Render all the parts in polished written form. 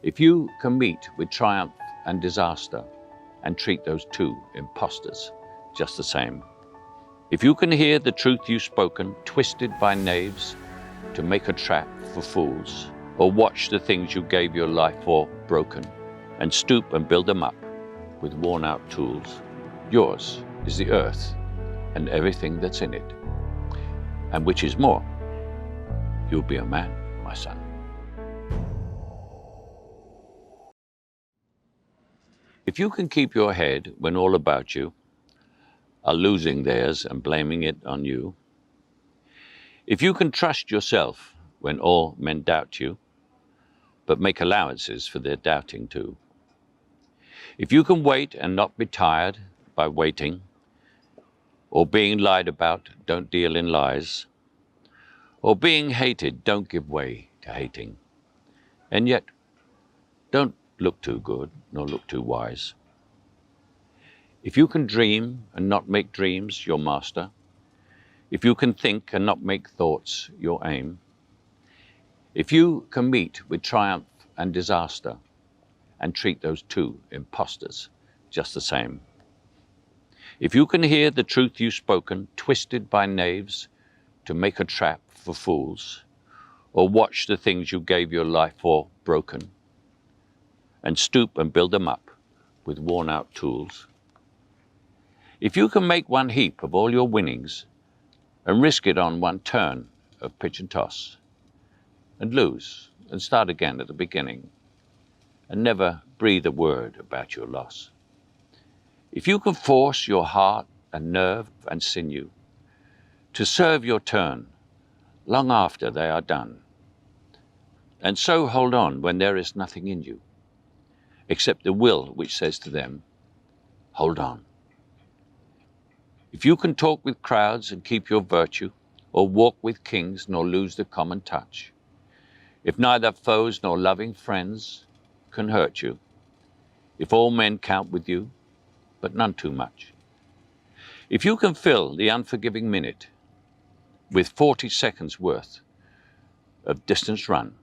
If you can meet with triumph and disaster and treat those two impostors just the same, if you can hear the truth you've spoken twisted by knaves to make a trap for fools, or watch the things you gave your life for broken and stoop and build them up with worn out tools, yours is the earth and everything that's in it. And which is more, you'll be a man, my son. If you can keep your head when all about you are losing theirs and blaming it on you, if you can trust yourself when all men doubt you, but make allowances for their doubting too, if you can wait and not be tired by waiting, or being lied about, don't deal in lies, or being hated, don't give way to hating, and yet don't look too good nor look too wise. If you can dream and not make dreams your master, if you can think and not make thoughts your aim, if you can meet with triumph and disaster and treat those two impostors just the same, if you can hear the truth you've spoken twisted by knaves to make a trap for fools, or watch the things you gave your life for broken and stoop and build them up with worn out tools, if you can make one heap of all your winnings and risk it on one turn of pitch and toss, and lose and start again at the beginning, and never breathe a word about your loss, if you can force your heart and nerve and sinew to serve your turn long after they are done, and so hold on when there is nothing in you except the will which says to them, hold on. If you can talk with crowds and keep your virtue, or walk with kings nor lose the common touch, if neither foes nor loving friends can hurt you, if all men count with you, but none too much, if you can fill the unforgiving minute with 40 seconds worth of distance run,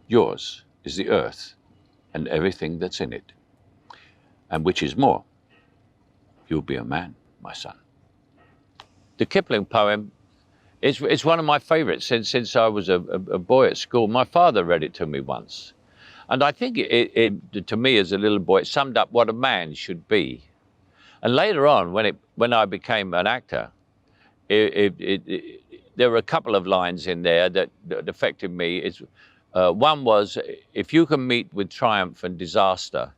yours is the earth and everything that's in it, and which is more, you'll be a man, my son. The Kipling poem it's one of my favorites since I was a boy at school. My father read it to me once, and I think it to me as a little boy, it summed up what a man should be. And later on, when I became an actor, there were a couple of lines in there that affected me. One was, if you can meet with triumph and disaster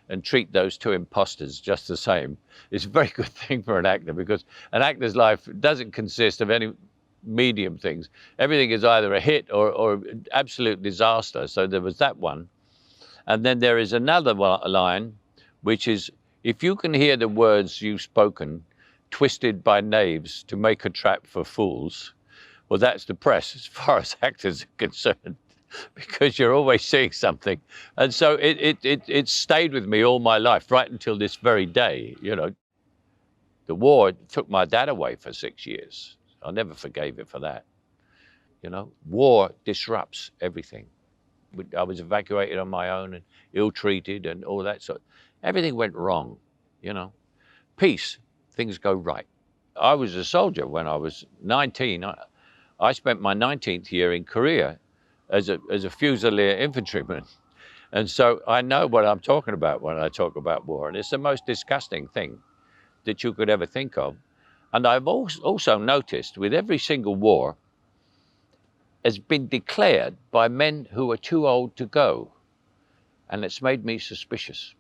and treat those two impostors just the same, it's a very good thing for an actor, because an actor's life doesn't consist of any medium things. Everything is either a hit or absolute disaster. So there was that one. And then there is another line, which is, if you can hear the words you've spoken twisted by knaves to make a trap for fools, well, that's the press as far as actors are concerned, because you're always seeing something. And so it stayed with me all my life, right until this very day. You know, the war took my dad away for 6 years. I never forgave it for that. You know, war disrupts everything. I was evacuated on my own and ill-treated and all that sort. Everything went wrong, you know. Peace, things go right. I was a soldier when I was 19. I spent my 19th year in Korea as a Fusilier infantryman. And so I know what I'm talking about when I talk about war. And it's the most disgusting thing that you could ever think of. And I've also noticed with every single war has been declared by men who are too old to go. And it's made me suspicious.